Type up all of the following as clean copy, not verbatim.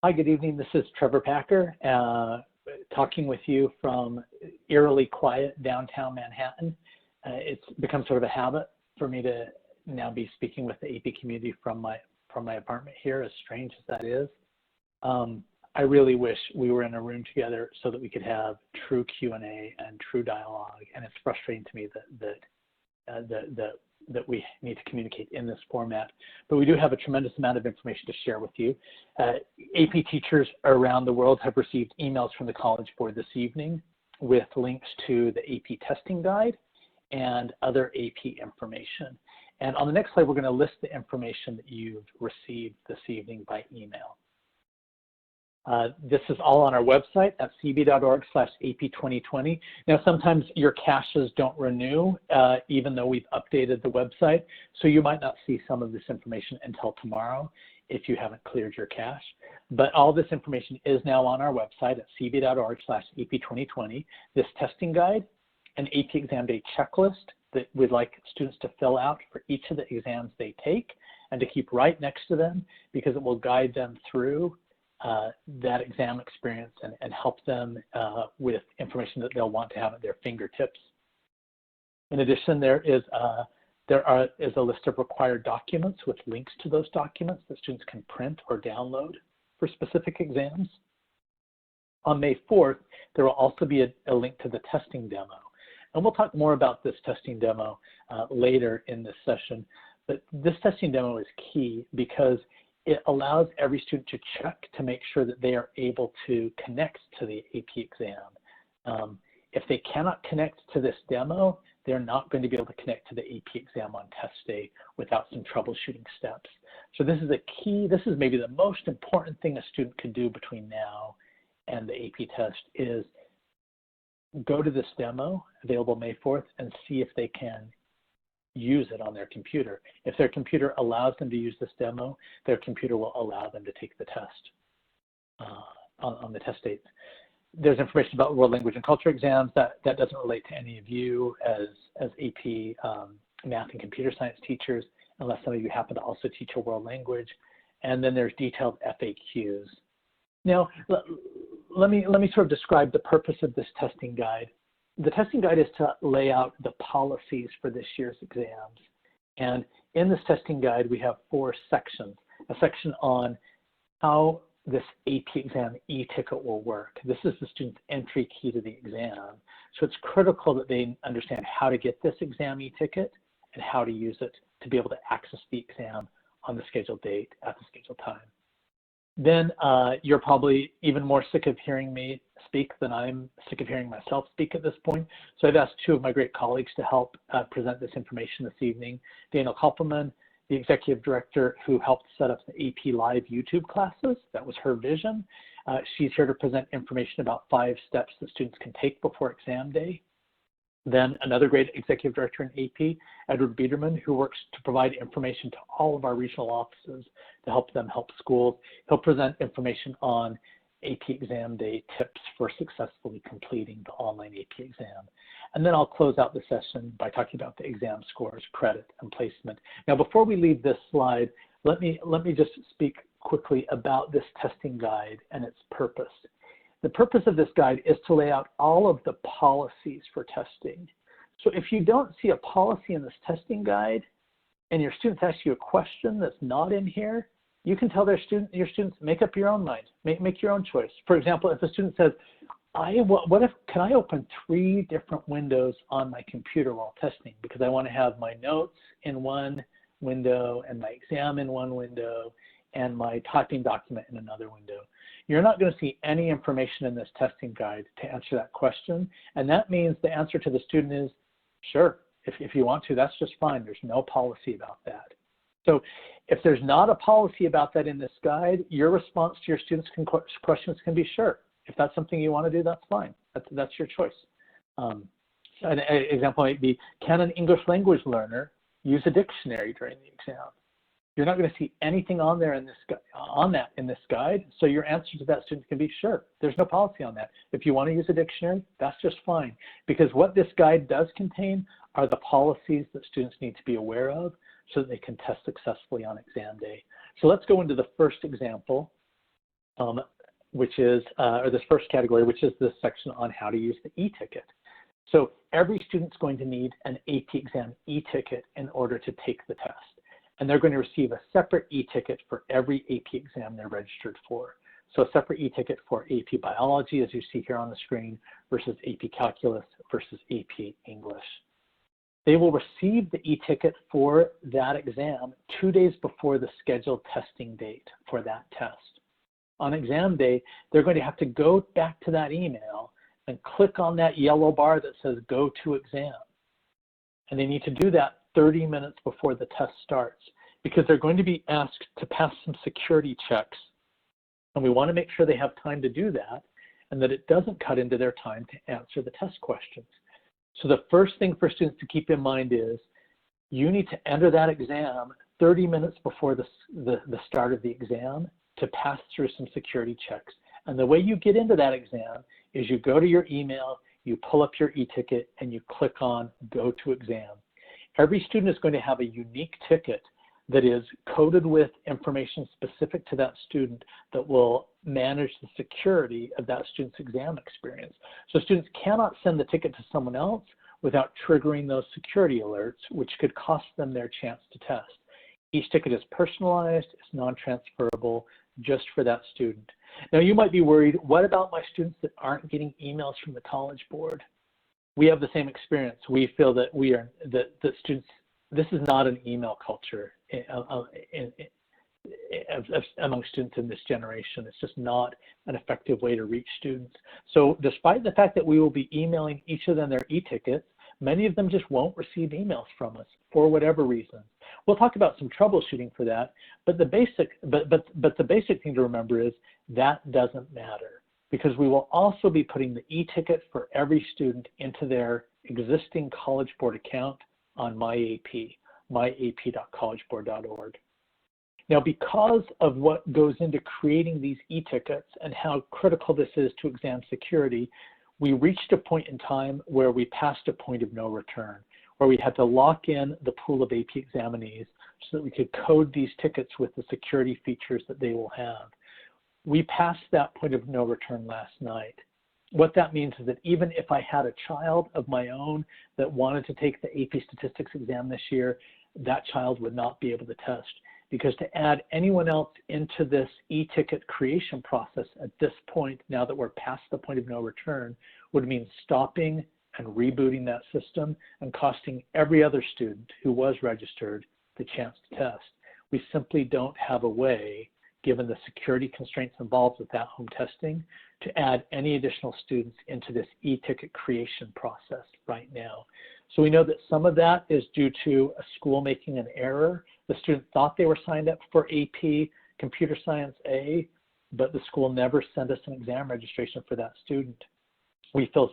Hi, good evening. This is Trevor Packer, talking with you from eerily quiet downtown Manhattan. It's become sort of a habit for me to now be speaking with the AP community from my apartment here, as strange as that is. I really wish we were in a room together so that we could have true Q&A and true dialogue, and it's frustrating to me that we need to communicate in this format. But we do have a tremendous amount of information to share with you. AP teachers around the world have received emails from the College Board this evening with links to the AP testing guide and other AP information. And on the next slide, we're going to list the information that you've received this evening by email. This is all on our website at cb.org/AP2020. Now, sometimes your caches don't renew, even though we've updated the website. So you might not see some of this information until tomorrow if you haven't cleared your cache. But all this information is now on our website at cb.org/AP2020. This testing guide, an AP exam day checklist that we'd like students to fill out for each of the exams they take and to keep right next to them, because it will guide them through that exam experience and help them with information that they'll want to have at their fingertips. In addition, there is a list of required documents with links to those documents that students can print or download for specific exams. On May 4th, there will also be a link to the testing demo. And we'll talk more about this testing demo later in this session. But this testing demo is key because it allows every student to check to make sure that they are able to connect to the AP exam. If they cannot connect to this demo, they're not going to be able to connect to the AP exam on test day without some troubleshooting steps. So this is a key, this is maybe the most important thing a student could do between now and the AP test is go to this demo available May 4th and see if they can use it on their computer. If their computer allows them to use this demo, their computer will allow them to take the test on the test date. There's information about world language and culture exams that doesn't relate to any of you as AP math and computer science teachers, unless some of you happen to also teach a world language. And then there's detailed FAQs. Now, let me sort of describe the purpose of this testing guide. The testing guide is to lay out the policies for this year's exams. And in this testing guide, we have 4 sections. A section on how this AP exam e-ticket will work. This is the student's entry key to the exam. So it's critical that they understand how to get this exam e-ticket and how to use it to be able to access the exam on the scheduled date at the scheduled time. Then you're probably even more sick of hearing me speak than I'm sick of hearing myself speak at this point. So I've asked 2 of my great colleagues to help present this information this evening. Daniel Koppelman, the executive director who helped set up the AP Live YouTube classes. That was her vision. She's here to present information about 5 steps that students can take before exam day. Then another great executive director in AP, Edward Biederman, who works to provide information to all of our regional offices to help them help schools. He'll present information on AP exam day tips for successfully completing the online AP exam. And then I'll close out the session by talking about the exam scores, credit, and placement. Now, before we leave this slide, let me just speak quickly about this testing guide and its purpose. The purpose of this guide is to lay out all of the policies for testing. So if you don't see a policy in this testing guide and your students ask you a question that's not in here, you can tell your students, make up your own mind, make your own choice. For example, if a student says, can I open 3 different windows on my computer while testing because I want to have my notes in one window and my exam in one window and my typing document in another window. You're not going to see any information in this testing guide to answer that question. And that means the answer to the student is, sure, if you want to, that's just fine. There's no policy about that. So if there's not a policy about that in this guide, your response to your students' questions can be sure. If that's something you want to do, that's fine. That's your choice. An example might be, can an English language learner use a dictionary during the exam? You're not going to see anything on there in this guide. So your answer to that student can be sure. There's no policy on that. If you want to use a dictionary, that's just fine. Because what this guide does contain are the policies that students need to be aware of so that they can test successfully on exam day. So let's go into the first example. which is, or this first category, which is this section on how to use the e-ticket. So every student's going to need an AP exam e-ticket in order to take the test. And they're going to receive a separate e-ticket for every AP exam they're registered for. So a separate e-ticket for AP Biology, as you see here on the screen, versus AP Calculus versus AP English. They will receive the e-ticket for that exam 2 days before the scheduled testing date for that test. On exam day, they're going to have to go back to that email and click on that yellow bar that says go to exam. And they need to do that 30 minutes before the test starts, because they're going to be asked to pass some security checks. And we want to make sure they have time to do that and that it doesn't cut into their time to answer the test questions. So the first thing for students to keep in mind is you need to enter that exam 30 minutes before the start of the exam to pass through some security checks. And the way you get into that exam is you go to your email, you pull up your e-ticket, and you click on Go to Exam. Every student is going to have a unique ticket that is coded with information specific to that student that will manage the security of that student's exam experience. So students cannot send the ticket to someone else without triggering those security alerts, which could cost them their chance to test. Each ticket is personalized, it's non-transferable, just for that student. Now you might be worried, what about my students that aren't getting emails from the College Board? We have the same experience. We feel that that students, this is not an email culture among students in this generation. It's just not an effective way to reach students. So despite the fact that we will be emailing each of them their e-tickets, many of them just won't receive emails from us for whatever reason. We'll talk about some troubleshooting for that, but the basic thing to remember is that doesn't matter, because we will also be putting the e-ticket for every student into their existing College Board account on MyAP, myap.collegeboard.org. Now, because of what goes into creating these e-tickets and how critical this is to exam security, we reached a point in time where we passed a point of no return, where we had to lock in the pool of AP examinees so that we could code these tickets with the security features that they will have. We passed that point of no return last night. What that means is that even if I had a child of my own that wanted to take the AP Statistics exam this year, that child would not be able to test, because to add anyone else into this e-ticket creation process at this point, now that we're past the point of no return, would mean stopping and rebooting that system and costing every other student who was registered the chance to test. We simply don't have a way, given the security constraints involved with at-home testing, to add any additional students into this e-ticket creation process right now. So we know that some of that is due to a school making an error. The student thought they were signed up for AP Computer Science A, but the school never sent us an exam registration for that student. We feel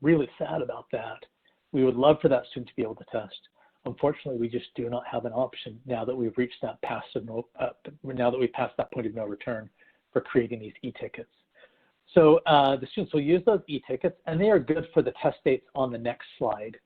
really sad about that. We would love for that student to be able to test. Unfortunately, we just do not have an option now that we've reached that now that we've passed that point of no return for creating these e-tickets. So the students will use those e-tickets, and they are good for the test dates on the next slide.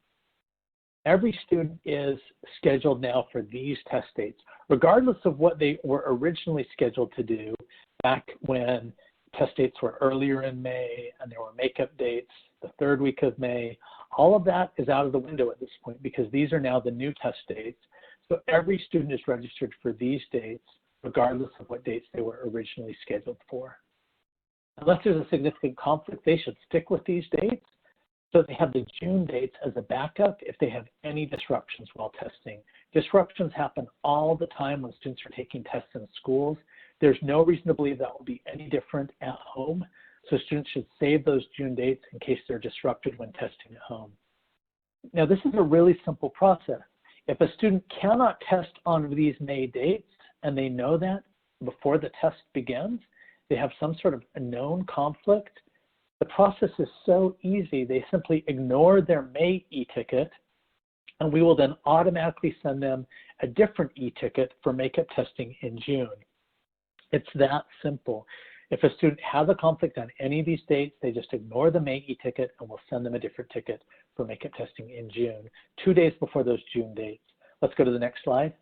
Every student is scheduled now for these test dates, regardless of what they were originally scheduled to do back when test dates were earlier in May and there were makeup dates the third week of May. All of that is out of the window at this point, because these are now the new test dates. So every student is registered for these dates, regardless of what dates they were originally scheduled for. Unless there's a significant conflict, they should stick with these dates, so they have the June dates as a backup if they have any disruptions while testing. Disruptions happen all the time when students are taking tests in schools. There's no reason to believe that will be any different at home, so students should save those June dates in case they're disrupted when testing at home. Now, this is a really simple process. If a student cannot test on these May dates, and they know that before the test begins, they have some sort of a known conflict, the process is so easy. They simply ignore their May e-ticket, and we will then automatically send them a different e-ticket for makeup testing in June. It's that simple. If a student has a conflict on any of these dates, they just ignore the May e-ticket, and we'll send them a different ticket for makeup testing in June, 2 days before those June dates. Let's go to the next slide.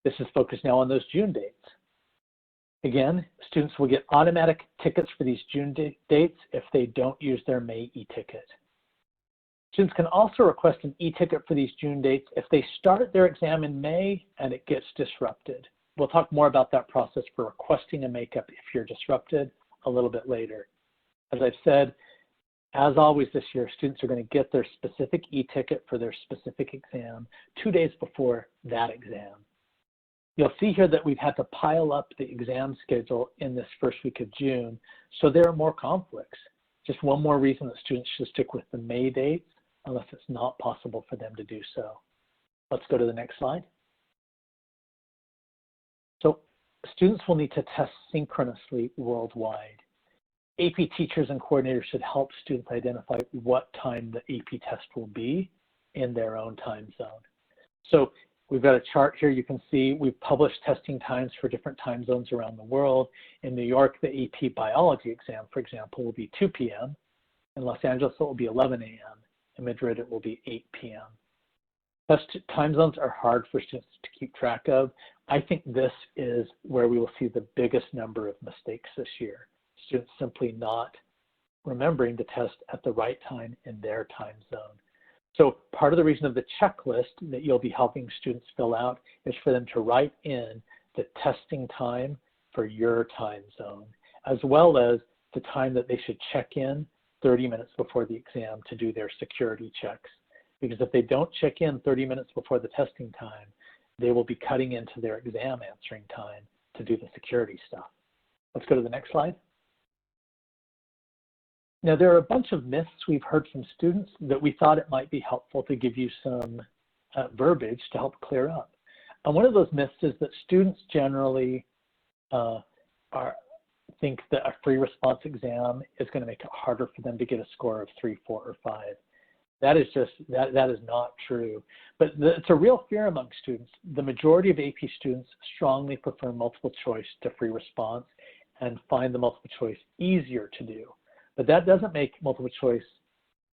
This is focused now on those June dates. Again, students will get automatic tickets for these June dates if they don't use their May e-ticket. Students can also request an e-ticket for these June dates if they start their exam in May and it gets disrupted. We'll talk more about that process for requesting a makeup if you're disrupted a little bit later. As I've said, as always this year, students are going to get their specific e-ticket for their specific exam 2 days before that exam. You'll see here that we've had to pile up the exam schedule in this first week of June, so there are more conflicts. Just one more reason that students should stick with the May dates unless it's not possible for them to do so. Let's go to the next slide. So students will need to test synchronously worldwide. AP teachers and coordinators should help students identify what time the AP test will be in their own time zone. So we've got a chart here. You can see we've published testing times for different time zones around the world. In New York, the AP biology exam, for example, will be 2 p.m. In Los Angeles, it will be 11 a.m. In Madrid, it will be 8 p.m. Test time zones are hard for students to keep track of. I think this is where we will see the biggest number of mistakes this year. Students simply not remembering to test at the right time in their time zone. So part of the reason of the checklist that you'll be helping students fill out is for them to write in the testing time for your time zone, as well as the time that they should check in 30 minutes before the exam to do their security checks. Because if they don't check in 30 minutes before the testing time, they will be cutting into their exam answering time to do the security stuff. Let's go to the next slide. Now, there are a bunch of myths we've heard from students that we thought it might be helpful to give you some verbiage to help clear up. And one of those myths is that students generally think that a free response exam is going to make it harder for them to get a score of 3, 4, or 5. That is just, that is not true. But it's a real fear among students. The majority of AP students strongly prefer multiple choice to free response and find the multiple choice easier to do. But that doesn't make multiple choice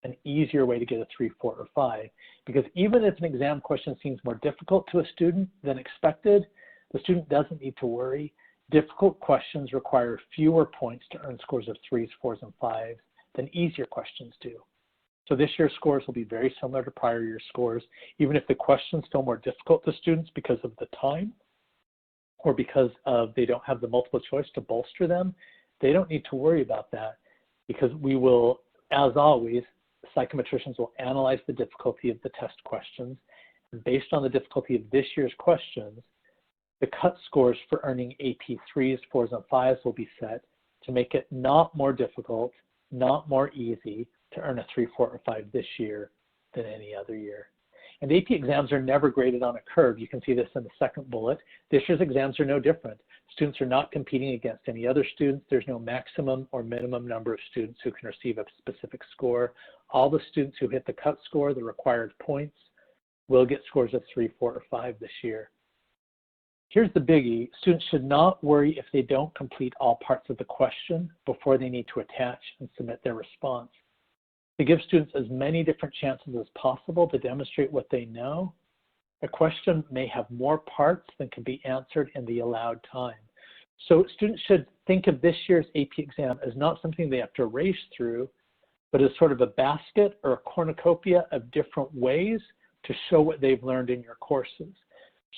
an easier way to get a 3, 4, or 5, because even if an exam question seems more difficult to a student than expected, the student doesn't need to worry. Difficult questions require fewer points to earn scores of 3s, 4s, and 5s than easier questions do. So this year's scores will be very similar to prior year scores, even if the questions feel more difficult to students because of the time or because of they don't have the multiple choice to bolster them. They don't need to worry about that, because we will, as always, psychometricians will analyze the difficulty of the test questions. And based on the difficulty of this year's questions, the cut scores for earning AP 3s, 4s, and 5s will be set to make it not more difficult, not more easy to earn a 3, 4, or 5 this year than any other year. And AP exams are never graded on a curve. You can see this in the second bullet. This year's exams are no different. Students are not competing against any other students. There's no maximum or minimum number of students who can receive a specific score. All the students who hit the cut score, the required points, will get scores of 3, 4, or 5 this year. Here's the biggie. Students should not worry if they don't complete all parts of the question before they need to attach and submit their response. To give students as many different chances as possible to demonstrate what they know, a question may have more parts than can be answered in the allowed time. So students should think of this year's AP exam as not something they have to race through, but as sort of a basket or a cornucopia of different ways to show what they've learned in your courses.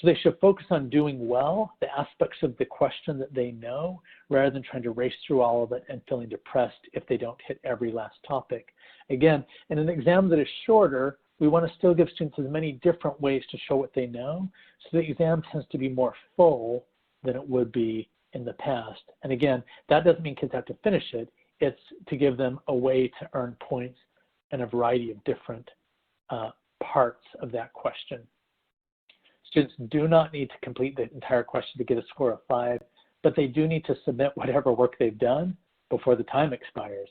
So they should focus on doing well the aspects of the question that they know, rather than trying to race through all of it and feeling depressed if they don't hit every last topic. Again, in an exam that is shorter, we want to still give students as many different ways to show what they know, so the exam tends to be more full than it would be in the past. And again, that doesn't mean kids have to finish it. It's to give them a way to earn points in a variety of different parts of that question. Students do not need to complete the entire question to get a score of 5, but they do need to submit whatever work they've done before the time expires.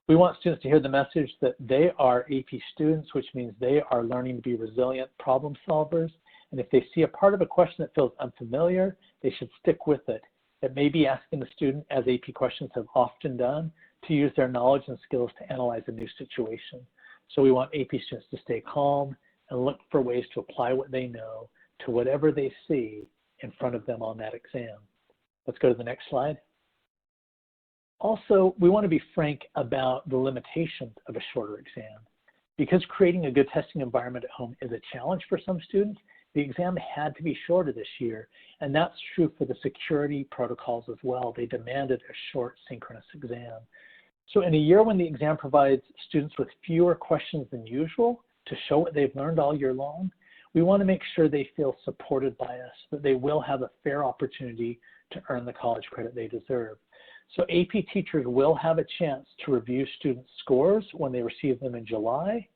We want students to hear the message that they are AP students, which means they are learning to be resilient problem solvers. And if they see a part of a question that feels unfamiliar, they should stick with it. It may be asking the student, as AP questions have often done, to use their knowledge and skills to analyze a new situation. So we want AP students to stay calm and look for ways to apply what they know to whatever they see in front of them on that exam. Let's go to the next slide. Also, we want to be frank about the limitations of a shorter exam. Because creating a good testing environment at home is a challenge for some students, the exam had to be shorter this year, and that's true for the security protocols as well. They demanded a short synchronous exam. So in a year when the exam provides students with fewer questions than usual to show what they've learned all year long, we want to make sure they feel supported by us, that they will have a fair opportunity to earn the college credit they deserve. So AP teachers will have a chance to review students' scores when they receive them in July,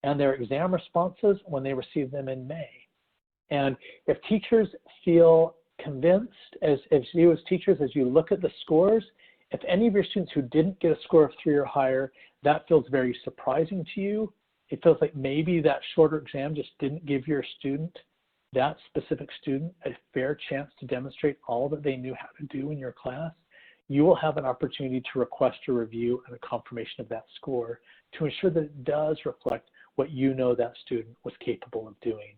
and their exam responses when they receive them in May. And if teachers feel convinced, as teachers, as you look at the scores, if any of your students who didn't get a score of 3 or higher, that feels very surprising to you. It feels like maybe that shorter exam just didn't give your student, that specific student, a fair chance to demonstrate all that they knew how to do in your class. You will have an opportunity to request a review and a confirmation of that score to ensure that it does reflect what you know that student was capable of doing.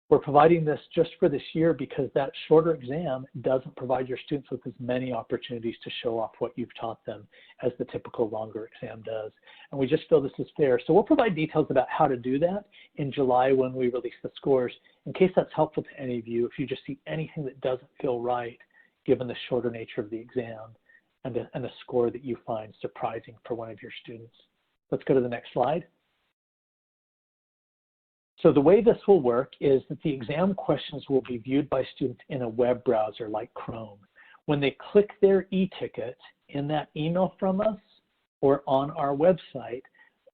We're providing this just for this year because that shorter exam doesn't provide your students with as many opportunities to show off what you've taught them as the typical longer exam does. And we just feel this is fair. So we'll provide details about how to do that in July when we release the scores, in case that's helpful to any of you, if you just see anything that doesn't feel right, given the shorter nature of the exam and a score that you find surprising for one of your students. Let's go to the next slide. So the way this will work is that the exam questions will be viewed by students in a web browser like Chrome. When they click their e-ticket in that email from us or on our website,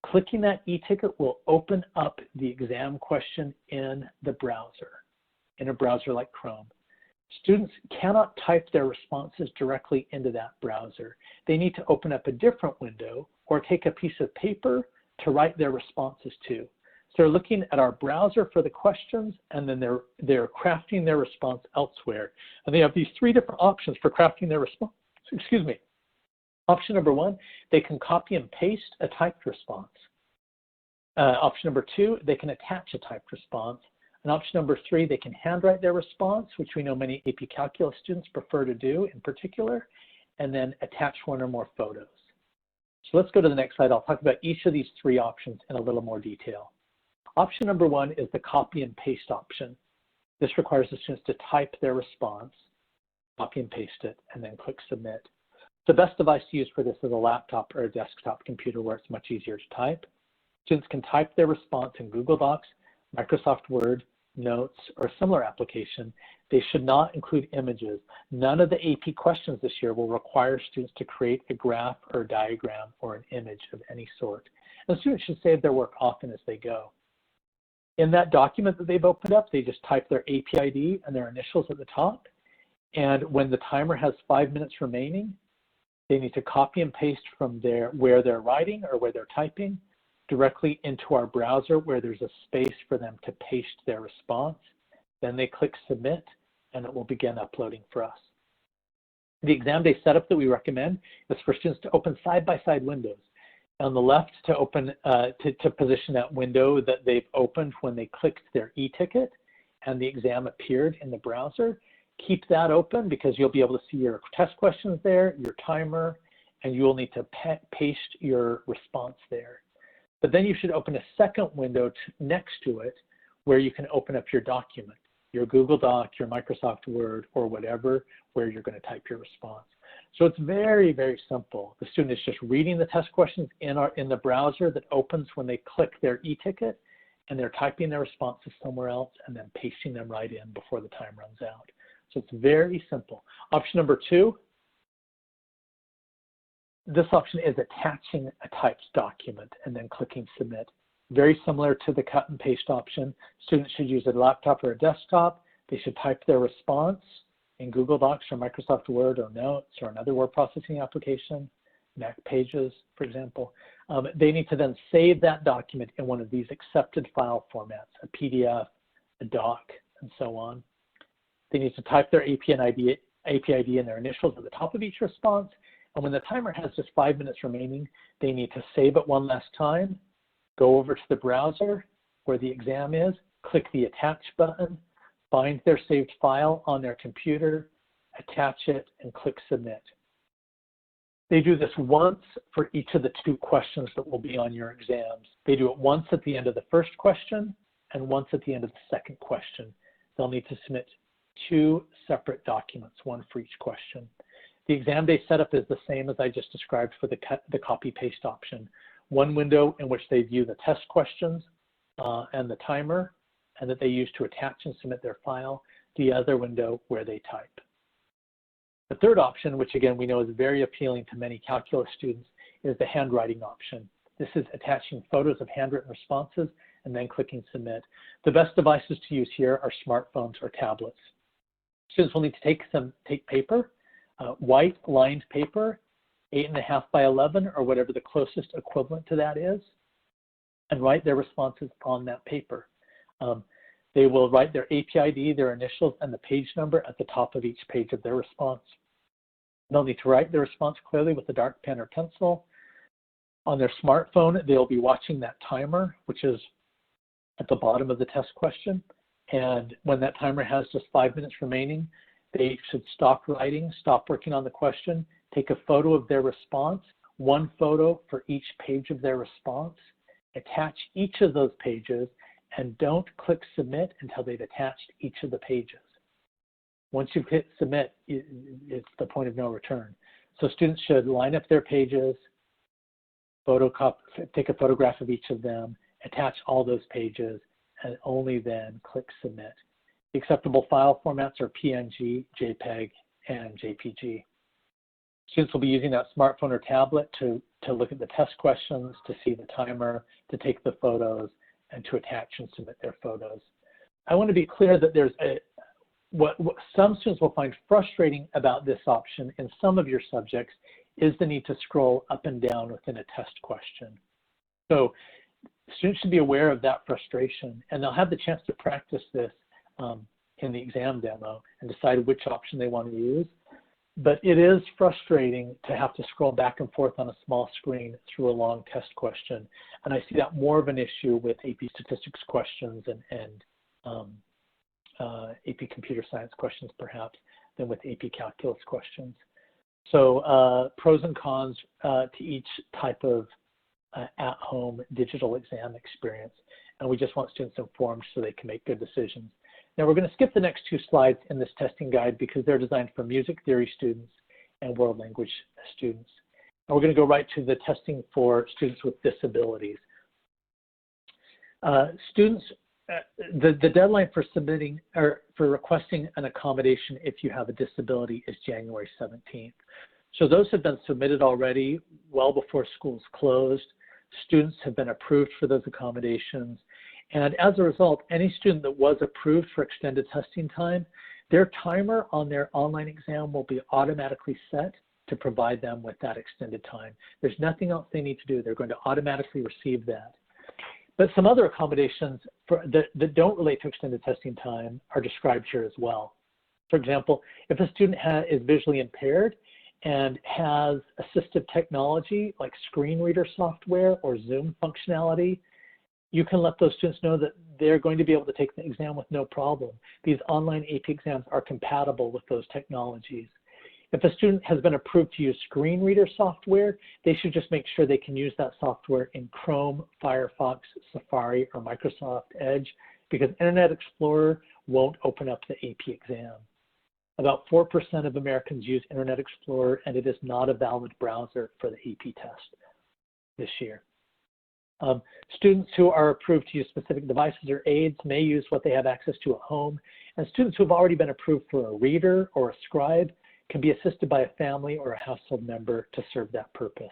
clicking that e-ticket will open up the exam question in the browser, in a browser like Chrome. Students cannot type their responses directly into that browser. They need to open up a different window or take a piece of paper to write their responses to. So they're looking at our browser for the questions, and then they're crafting their response elsewhere. And they have these 3 different options for crafting their response. Excuse me. Option number 1, they can copy and paste a typed response. Option number 2, they can attach a typed response. And option number 3, they can handwrite their response, which we know many AP Calculus students prefer to do in particular, and then attach 1 or more photos. So let's go to the next slide. I'll talk about each of these 3 options in a little more detail. Option number 1 is the copy and paste option. This requires the students to type their response, copy and paste it, and then click submit. The best device to use for this is a laptop or a desktop computer where it's much easier to type. Students can type their response in Google Docs, Microsoft Word, Notes, or a similar application. They should not include images. None of the AP questions this year will require students to create a graph or a diagram or an image of any sort. And students should save their work often as they go. In that document that they've opened up, they just type their AP ID and their initials at the top. And when the timer has 5 minutes remaining, they need to copy and paste from where they're writing or where they're typing directly into our browser where there's a space for them to paste their response. Then they click submit and it will begin uploading for us. The exam day setup that we recommend is for students to open side-by-side windows. On the left, to open to position that window that they've opened when they clicked their e-ticket and the exam appeared in the browser. Keep that open because you'll be able to see your test questions there, your timer, and you will need to paste your response there. But then you should open a second window next to it where you can open up your document, your Google Doc, your Microsoft Word, or whatever, where you're going to type your response. So it's very, very simple. The student is just reading the test questions in the browser that opens when they click their e-ticket, and they're typing their responses somewhere else and then pasting them right in before the time runs out. So it's very simple. Option number 2, this option is attaching a typed document and then clicking submit. Very similar to the cut and paste option. Students should use a laptop or a desktop. They should type their response in Google Docs or Microsoft Word or Notes or another word processing application, Mac Pages, for example. They need to then save that document in one of these accepted file formats, a PDF, a doc, and so on. They need to type their AP ID and their initials at the top of each response. And when the timer has just 5 minutes remaining, they need to save it one last time, go over to the browser where the exam is, click the attach button, find their saved file on their computer, attach it, and click submit. They do this once for each of the 2 questions that will be on your exams. They do it once at the end of the first question and once at the end of the second question. They'll need to submit 2 separate documents, one for each question. The exam day setup is the same as I just described for the copy-paste option. One window in which they view the test questions and the timer, and that they use to attach and submit their file. The other window where they type. The third option, which again we know is very appealing to many calculus students, is the handwriting option. This is attaching photos of handwritten responses and then clicking submit. The best devices to use here are smartphones or tablets. Students will need to take paper, white lined paper, 8.5 by 11 or whatever the closest equivalent to that is, and write their responses on that paper. They will write their AP ID, their initials, and the page number at the top of each page of their response. They'll need to write their response clearly with a dark pen or pencil. On their smartphone, they'll be watching that timer, which is at the bottom of the test question. And when that timer has just 5 minutes remaining, they should stop writing, stop working on the question, take a photo of their response, 1 photo for each page of their response, attach each of those pages, and don't click submit until they've attached each of the pages. Once you hit submit, it's the point of no return. So students should line up their pages, take a photograph of each of them, attach all those pages, and only then click submit. The acceptable file formats are PNG, JPEG, and JPG. Students will be using that smartphone or tablet to look at the test questions, to see the timer, to take the photos, and to attach and submit their photos. I want to be clear that there's what some students will find frustrating about this option in some of your subjects is the need to scroll up and down within a test question. So students should be aware of that frustration, and they'll have the chance to practice this in the exam demo and decide which option they want to use. But it is frustrating to have to scroll back and forth on a small screen through a long test question. And I see that more of an issue with AP statistics questions and AP computer science questions perhaps than with AP calculus questions. So pros and cons to each type of at-home digital exam experience. And we just want students informed so they can make good decisions. Now we're going to skip the next 2 slides in this testing guide because they're designed for music theory students and world language students. And we're going to go right to the testing for students with disabilities. The deadline for submitting or for requesting an accommodation if you have a disability is January 17th. So those have been submitted already well before schools closed. Students have been approved for those accommodations. And as a result, any student that was approved for extended testing time, their timer on their online exam will be automatically set to provide them with that extended time. There's nothing else they need to do. They're going to automatically receive that. But some other accommodations that don't relate to extended testing time are described here as well. For example, if a student is visually impaired and has assistive technology like screen reader software or Zoom functionality, you can let those students know that they're going to be able to take the exam with no problem. These online AP exams are compatible with those technologies. If a student has been approved to use screen reader software, they should just make sure they can use that software in Chrome, Firefox, Safari, or Microsoft Edge, because Internet Explorer won't open up the AP exam. About 4% of Americans use Internet Explorer, and it is not a valid browser for the AP test this year. Students who are approved to use specific devices or aids may use what they have access to at home, and students who have already been approved for a reader or a scribe can be assisted by a family or a household member to serve that purpose.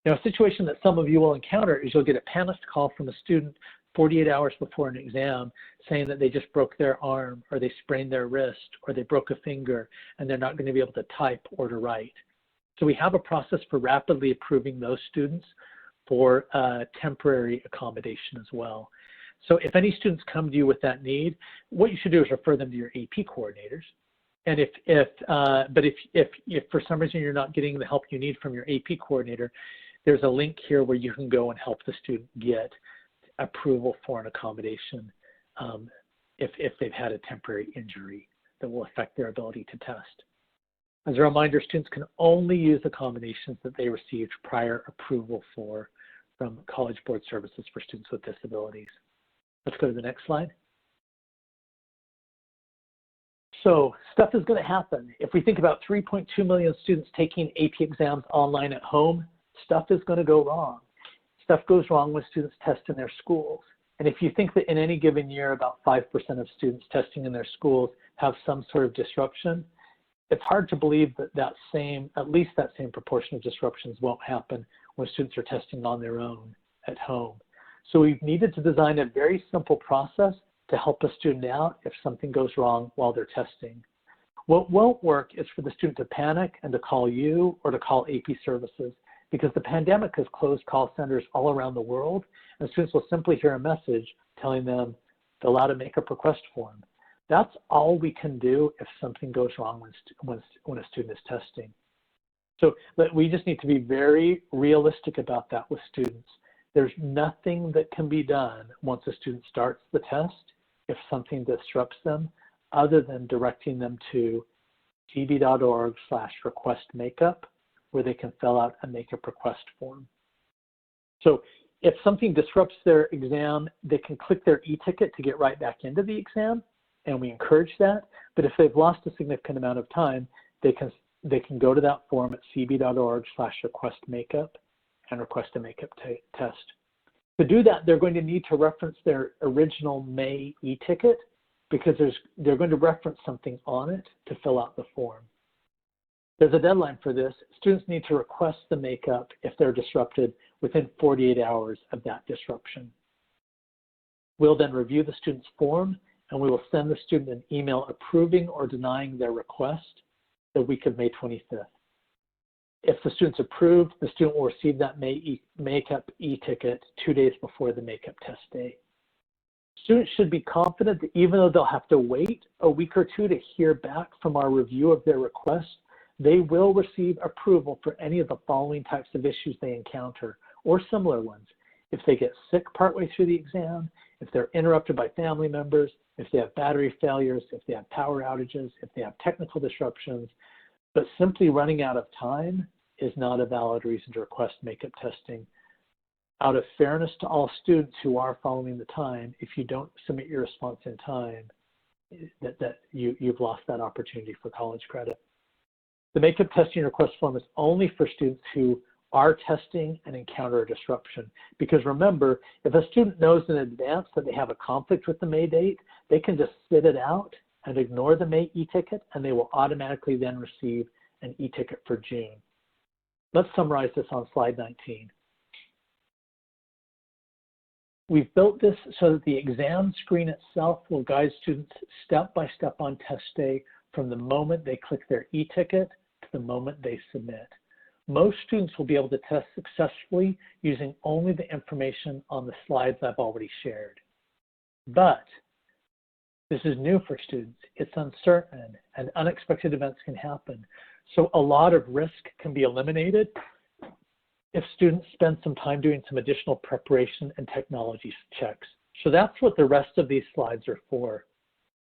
Now, a situation that some of you will encounter is you'll get a panicked call from a student 48 hours before an exam saying that they just broke their arm, or they sprained their wrist, or they broke a finger, and they're not going to be able to type or to write. So we have a process for rapidly approving those students for temporary accommodation as well. So if any students come to you with that need, what you should do is refer them to your AP coordinators. And if for some reason you're not getting the help you need from your AP coordinator, there's a link here where you can go and help the student get approval for an accommodation if they've had a temporary injury that will affect their ability to test. As a reminder, students can only use accommodations that they received prior approval from College Board Services for Students with Disabilities. Let's go to the next slide. So stuff is going to happen. If we think about 3.2 million students taking AP exams online at home, stuff is going to go wrong. Stuff goes wrong when students test in their schools. And if you think that in any given year, about 5% of students testing in their schools have some sort of disruption, it's hard to believe that at least that same proportion of disruptions won't happen when students are testing on their own at home. So we've needed to design a very simple process to help a student out if something goes wrong while they're testing. What won't work is for the student to panic and to call you or to call AP services, because the pandemic has closed call centers all around the world, and students will simply hear a message telling them, fill out a makeup request form. That's all we can do if something goes wrong when a student is testing. So we just need to be very realistic about that with students. There's nothing that can be done once a student starts the test if something disrupts them, other than directing them to cb.org/requestmakeup, where they can fill out a makeup request form. So if something disrupts their exam, they can click their e-ticket to get right back into the exam, and we encourage that. But if they've lost a significant amount of time, they can go to that form at cb.org/requestmakeup and request a makeup test. To do that, they're going to need to reference their original May e-ticket, because they're going to reference something on it to fill out the form. There's a deadline for this. Students need to request the makeup if they're disrupted within 48 hours of that disruption. We'll then review the student's form, and we will send the student an email approving or denying their request the week of May 25th. If the student's approved, the student will receive that makeup e-ticket 2 days before the makeup test day. Students should be confident that even though they'll have to wait a week or two to hear back from our review of their request, they will receive approval for any of the following types of issues they encounter, or similar ones. If they get sick partway through the exam, if they're interrupted by family members, if they have battery failures, if they have power outages, if they have technical disruptions. But simply running out of time is not a valid reason to request makeup testing. Out of fairness to all students who are following the time, if you don't submit your response in time, you've lost that opportunity for college credit. The makeup testing request form is only for students who are testing and encounter a disruption. Because remember, if a student knows in advance that they have a conflict with the May date, they can just sit it out and ignore the May e-ticket, and they will automatically then receive an e-ticket for June. Let's summarize this on slide 19. We've built this so that the exam screen itself will guide students step by step on test day from the moment they click their e-ticket to the moment they submit. Most students will be able to test successfully using only the information on the slides I've already shared. But this is new for students. It's uncertain, and unexpected events can happen. So a lot of risk can be eliminated if students spend some time doing some additional preparation and technology checks. So that's what the rest of these slides are for.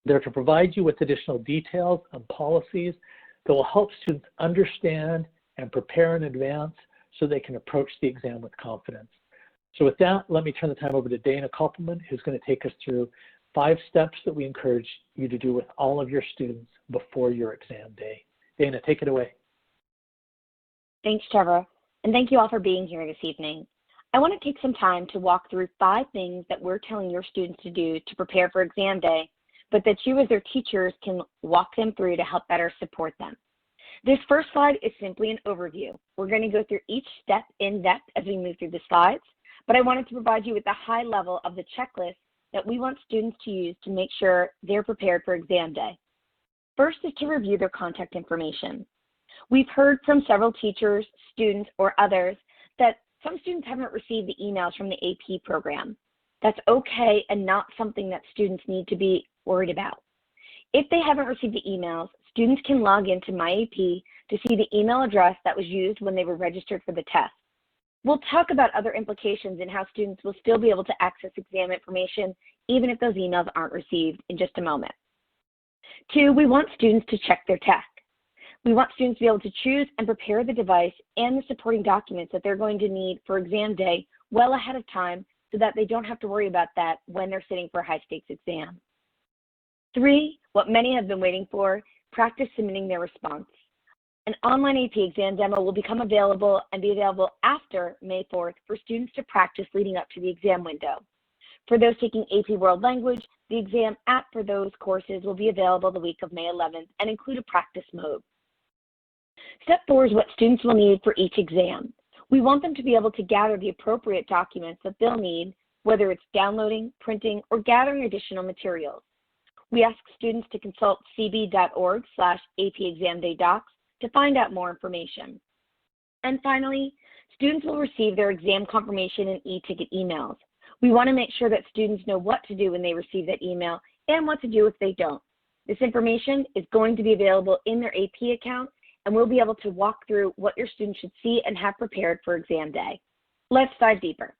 They're to provide you with additional details and policies that will help students understand and prepare in advance so they can approach the exam with confidence. So with that, let me turn the time over to Dana Koppelman, who's going to take us through 5 steps that we encourage you to do with all of your students before your exam day. Dana, take it away. Thanks, Trevor, and thank you all for being here this evening. I want to take some time to walk through 5 things that we're telling your students to do to prepare for exam day, but that you as their teachers can walk them through to help better support them. This first slide is simply an overview. We're going to go through each step in depth as we move through the slides, but I wanted to provide you with the high level of the checklist that we want students to use to make sure they're prepared for exam day. First is to review their contact information. We've heard from several teachers, students, or others that some students haven't received the emails from the AP program. That's okay and not something that students need to be worried about. If they haven't received the emails, students can log into MyAP to see the email address that was used when they were registered for the test. We'll talk about other implications and how students will still be able to access exam information even if those emails aren't received in just a moment. 2, we want students to check their tech. We want students to be able to choose and prepare the device and the supporting documents that they're going to need for exam day well ahead of time so that they don't have to worry about that when they're sitting for a high-stakes exam. 3, what many have been waiting for, practice submitting their response. An online AP exam demo will become available and be available after May 4th for students to practice leading up to the exam window. For those taking AP World Language, the exam app for those courses will be available the week of May 11th and include a practice mode. Step 4 is what students will need for each exam. We want them to be able to gather the appropriate documents that they'll need, whether it's downloading, printing, or gathering additional materials. We ask students to consult cb.org/AP to find out more information. And finally, students will receive their exam confirmation and e-ticket emails. We want to make sure that students know what to do when they receive that email and what to do if they don't. This information is going to be available in their AP account, and we'll be able to walk through what your students should see and have prepared for exam day. Let's dive deeper.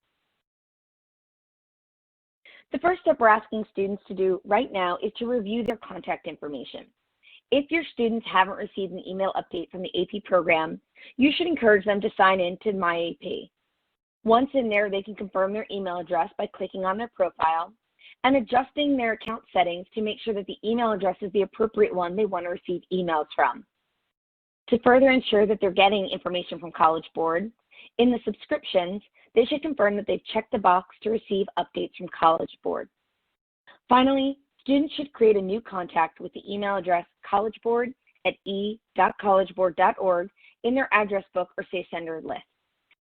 The first step we're asking students to do right now is to review their contact information. If your students haven't received an email update from the AP program, you should encourage them to sign in to MyAP. Once in there, they can confirm their email address by clicking on their profile and adjusting their account settings to make sure that the email address is the appropriate one they want to receive emails from. To further ensure that they're getting information from College Board, in the subscriptions, they should confirm that they've checked the box to receive updates from College Board. Finally, students should create a new contact with the email address collegeboard@e.collegeboard.org in their address book or Safe Sender list.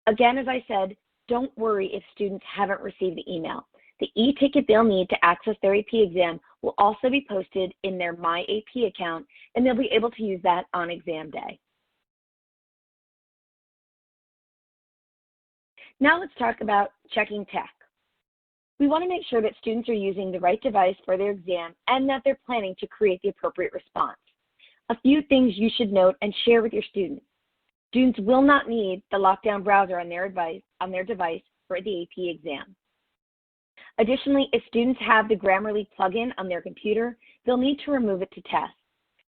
Again, as I said, don't worry if students haven't received the email. The e-ticket they'll need to access their AP exam will also be posted in their MyAP account, and they'll be able to use that on exam day. Now let's talk about checking tech. We want to make sure that students are using the right device for their exam and that they're planning to create the appropriate response. A few things you should note and share with your students. Students will not need the lockdown browser on their device for the AP exam. Additionally, if students have the Grammarly plugin on their computer, they'll need to remove it to test.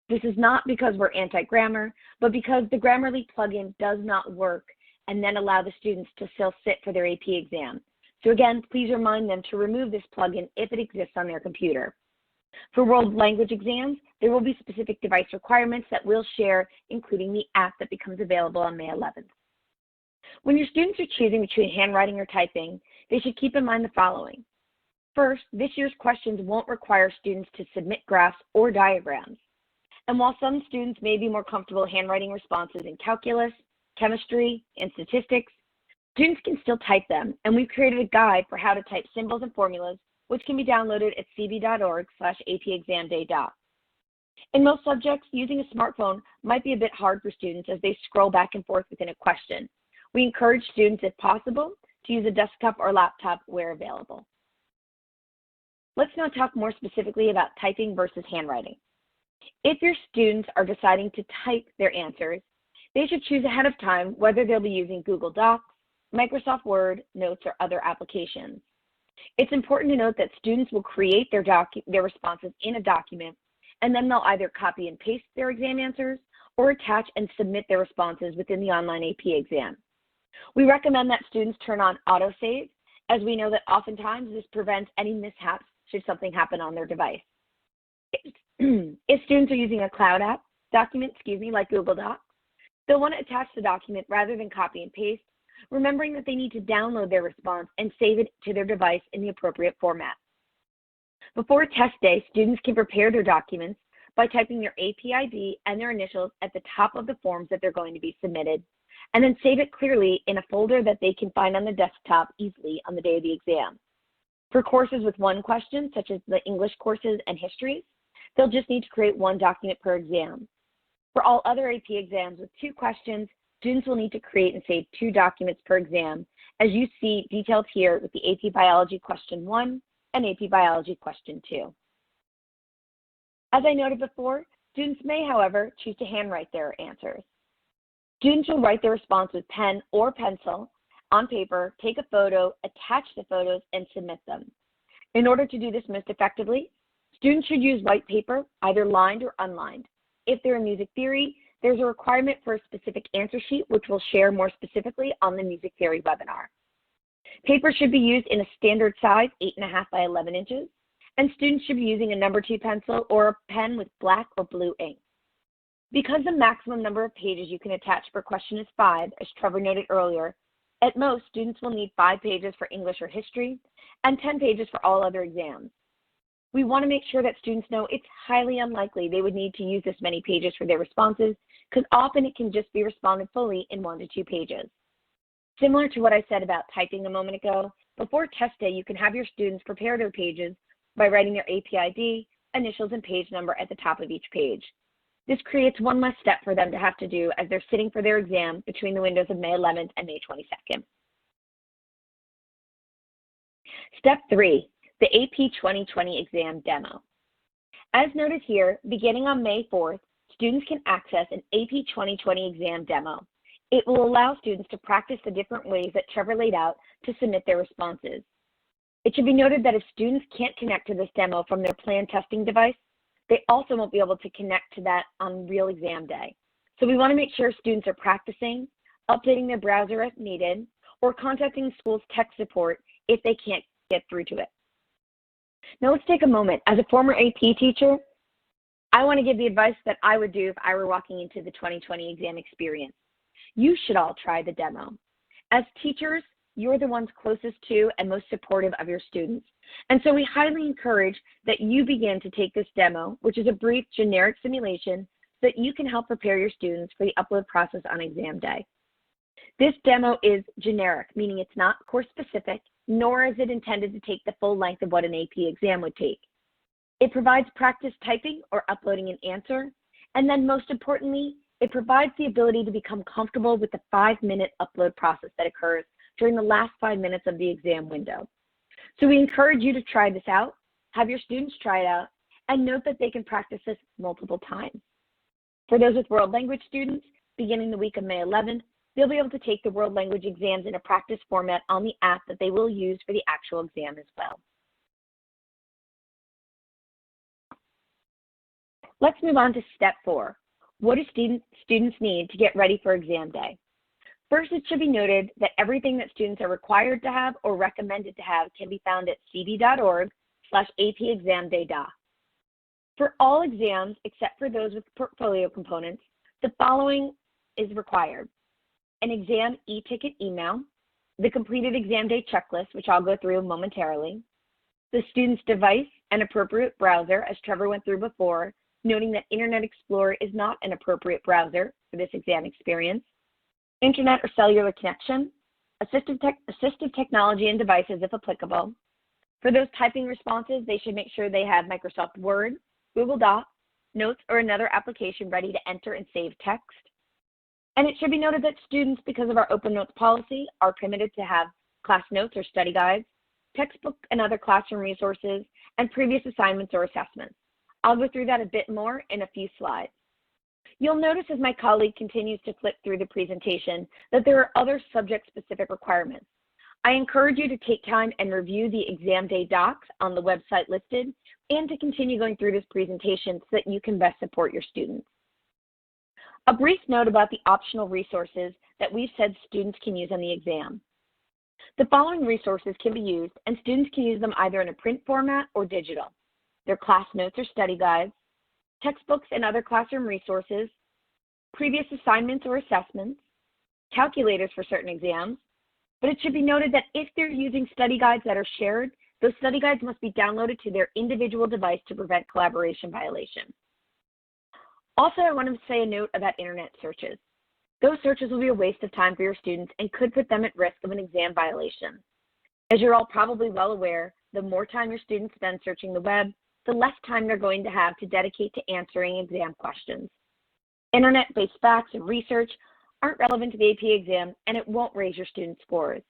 This is not because we're anti-grammar, but because the Grammarly plugin does not work and then allow the students to still sit for their AP exam. So again, please remind them to remove this plugin if it exists on their computer. For World Language exams, there will be specific device requirements that we'll share, including the app that becomes available on May 11th. When your students are choosing between handwriting or typing, they should keep in mind the following. First, this year's questions won't require students to submit graphs or diagrams. And while some students may be more comfortable handwriting responses in calculus, chemistry, and statistics, students can still type them, and we've created a guide for how to type symbols and formulas, which can be downloaded at cb.org/apexamday.doc. In most subjects, using a smartphone might be a bit hard for students as they scroll back and forth within a question. We encourage students, if possible, to use a desktop or laptop where available. Let's now talk more specifically about typing versus handwriting. If your students are deciding to type their answers, they should choose ahead of time whether they'll be using Google Docs, Microsoft Word, Notes, or other applications. It's important to note that students will create their responses in a document, and then they'll either copy and paste their exam answers or attach and submit their responses within the online AP exam. We recommend that students turn on autosave, as we know that oftentimes this prevents any mishaps should something happen on their device. If students are using a cloud app document, like Google Docs, they'll want to attach the document rather than copy and paste, remembering that they need to download their response and save it to their device in the appropriate format. Before test day, students can prepare their documents by typing their AP ID and their initials at the top of the forms that they're going to be submitted, and then save it clearly in a folder that they can find on the desktop easily on the day of the exam. For courses with one question, such as the English courses and histories, they'll just need to create one document per exam. For all other AP exams with 2 questions, students will need to create and save 2 documents per exam, as you see detailed here with the AP Biology Question 1 and AP Biology Question 2. As I noted before, students may, however, choose to handwrite their answers. Students will write their response with pen or pencil on paper, take a photo, attach the photos, and submit them. In order to do this most effectively, students should use white paper, either lined or unlined. If they're in music theory, there's a requirement for a specific answer sheet, which we'll share more specifically on the Music Theory webinar. Paper should be used in a standard size, 8.5 by 11 inches, and students should be using a number 2 pencil or a pen with black or blue ink. Because the maximum number of pages you can attach per question is 5, as Trevor noted earlier, at most, students will need 5 pages for English or history and 10 pages for all other exams. We want to make sure that students know it's highly unlikely they would need to use this many pages for their responses, because often it can just be responded fully in 1 to 2 pages. Similar to what I said about typing a moment ago, before test day, you can have your students prepare their pages by writing their AP ID, initials, and page number at the top of each page. This creates one less step for them to have to do as they're sitting for their exam between the windows of May 11th and May 22nd. Step 3, the AP 2020 exam demo. As noted here, beginning on May 4th, students can access an AP 2020 exam demo. It will allow students to practice the different ways that Trevor laid out to submit their responses. It should be noted that if students can't connect to this demo from their planned testing device, they also won't be able to connect to that on real exam day. So we want to make sure students are practicing, updating their browser as needed, or contacting the school's tech support if they can't get through to it. Now let's take a moment. As a former AP teacher, I want to give the advice that I would do if I were walking into the 2020 exam experience. You should all try the demo. As teachers, you're the ones closest to and most supportive of your students. And so we highly encourage that you begin to take this demo, which is a brief generic simulation, so that you can help prepare your students for the upload process on exam day. This demo is generic, meaning it's not course specific, nor is it intended to take the full length of what an AP exam would take. It provides practice typing or uploading an answer, and then most importantly, it provides the ability to become comfortable with the 5-minute upload process that occurs during the last 5 minutes of the exam window. So we encourage you to try this out, have your students try it out, and note that they can practice this multiple times. For those with world language students, beginning the week of May 11th, they'll be able to take the world language exams in a practice format on the app that they will use for the actual exam as well. Let's move on to step 4. What do students need to get ready for exam day? First, it should be noted that everything that students are required to have or recommended to have can be found at cb.org/apexamday.doc. For all exams, except for those with portfolio components, the following is required: an exam e-ticket email, the completed exam day checklist, which I'll go through momentarily, the student's device and appropriate browser, as Trevor went through before, noting that Internet Explorer is not an appropriate browser for this exam experience, internet or cellular connection, assistive technology and devices if applicable. For those typing responses, they should make sure they have Microsoft Word, Google Docs, Notes, or another application ready to enter and save text. And it should be noted that students, because of our open notes policy, are permitted to have class notes or study guides, textbook and other classroom resources, and previous assignments or assessments. I'll go through that a bit more in a few slides. You'll notice as my colleague continues to flip through the presentation that there are other subject-specific requirements. I encourage you to take time and review the exam day docs on the website listed and to continue going through this presentation so that you can best support your students. A brief note about the optional resources that we've said students can use on the exam. The following resources can be used, and students can use them either in a print format or digital. Their class notes or study guides, textbooks and other classroom resources, previous assignments or assessments, calculators for certain exams, but it should be noted that if they're using study guides that are shared, those study guides must be downloaded to their individual device to prevent collaboration violation. Also, I want to say a note about internet searches. Those searches will be a waste of time for your students and could put them at risk of an exam violation. As you're all probably well aware, the more time your students spend searching the web, the less time they're going to have to dedicate to answering exam questions. Internet-based facts and research aren't relevant to the AP exam, and it won't raise your students' scores.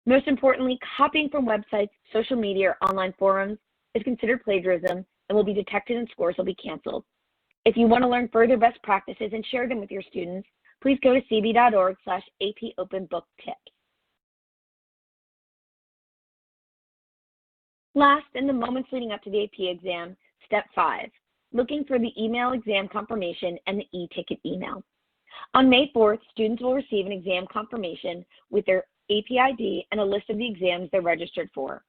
Most importantly, copying from websites, social media, or online forums is considered plagiarism and will be detected and scores will be canceled. If you want to learn further best practices and share them with your students, please go to cb.org/APOpenBookTips. Last, in the moments leading up to the AP exam, step 5, looking for the email exam confirmation and the e-ticket email. On May 4th, students will receive an exam confirmation with their AP ID and a list of the exams they're registered for.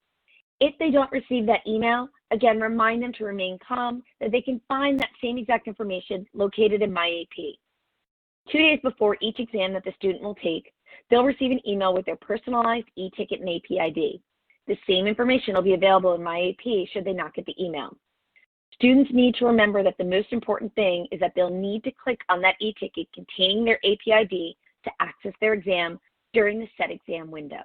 If they don't receive that email, again, remind them to remain calm, that they can find that same exact information located in My AP. 2 days before each exam that the student will take, they'll receive an email with their personalized e-ticket and AP ID. The same information will be available in My AP should they not get the email. Students need to remember that the most important thing is that they'll need to click on that e-ticket containing their AP ID to access their exam during the set exam window.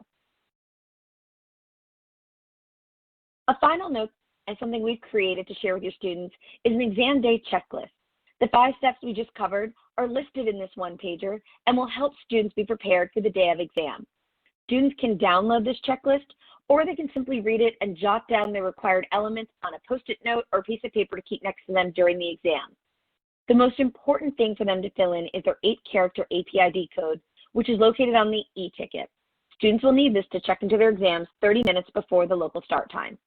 A final note, and something we've created to share with your students, is an exam day checklist. The 5 steps we just covered are listed in this one-pager and will help students be prepared for the day of exam. Students can download this checklist, or they can simply read it and jot down the required elements on a Post-it note or piece of paper to keep next to them during the exam. The most important thing for them to fill in is their 8-character AP ID code, which is located on the e-ticket. Students will need this to check into their exams 30 minutes before the local start time.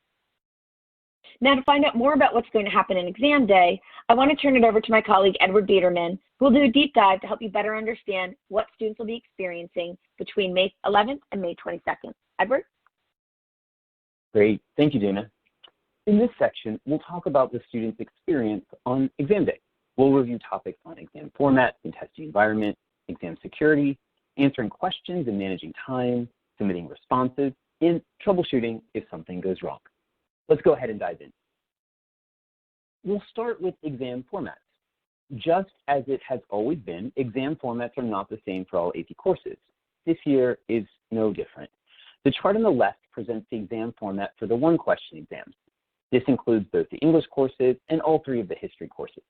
Now, to find out more about what's going to happen in exam day, I want to turn it over to my colleague, Edward Biederman, who will do a deep dive to help you better understand what students will be experiencing between May 11th and May 22nd. Edward? Great. Thank you, Dana. In this section, we'll talk about the student's experience on exam day. We'll review topics on exam format and testing environment, exam security, answering questions and managing time, submitting responses, and troubleshooting if something goes wrong. Let's go ahead and dive in. We'll start with exam formats. Just as it has always been, exam formats are not the same for all AP courses. This year is no different. The chart on the left presents the exam format for the one-question exams. This includes both the English courses and all 3 of the history courses.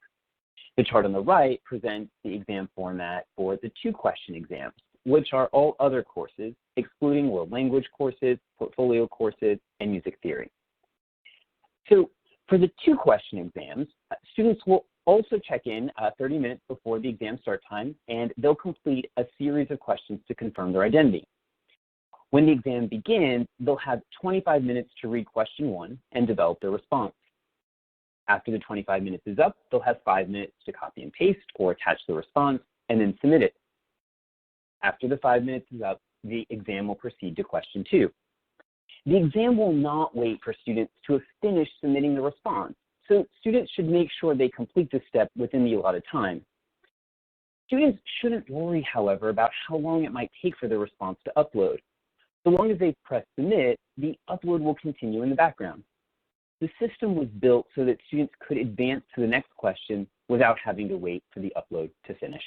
The chart on the right presents the exam format for the two-question exams, which are all other courses, excluding world language courses, portfolio courses, and music theory. So for the two-question exams, students will also check in 30 minutes before the exam start time, and they'll complete a series of questions to confirm their identity. When the exam begins, they'll have 25 minutes to read question 1 and develop their response. After the 25 minutes is up, they'll have 5 minutes to copy and paste or attach the response and then submit it. After the 5 minutes is up, the exam will proceed to question 2. The exam will not wait for students to have finished submitting the response, so students should make sure they complete this step within the allotted time. Students shouldn't worry, however, about how long it might take for their response to upload. So long as they press submit, the upload will continue in the background. The system was built so that students could advance to the next question without having to wait for the upload to finish.